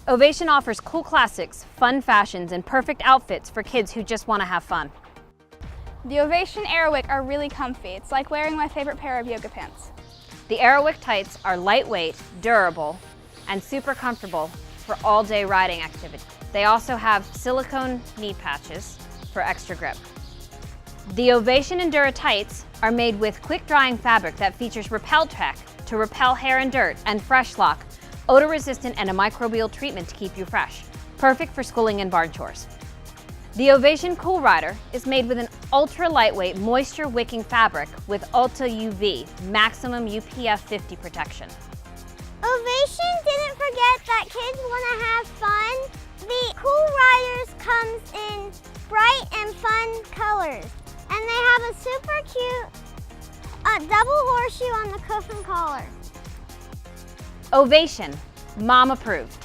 Ovation offers cool classics, fun fashions, and perfect outfits for kids who just want to have fun. The Ovation Aerowick are really comfy. It's like wearing my favorite pair of yoga pants. The Aerowick tights are lightweight, durable, and super comfortable for all-day riding activity. They also have silicone knee patches for extra grip. The Ovation Endura tights are made with quick-drying fabric that features Repel Tech to repel hair and dirt, and Fresh Lock, odor-resistant and a microbial treatment to keep you fresh. Perfect for schooling and barn chores. The Ovation Cool Rider is made with an ultra-lightweight, moisture-wicking fabric with Ultra UV, maximum UPF 50 protection. Ovation didn't forget that kids want to have fun. The Cool Riders comes in bright and fun colors. And they have a super cute double horseshoe on the cuff and collar. Ovation, mom approved.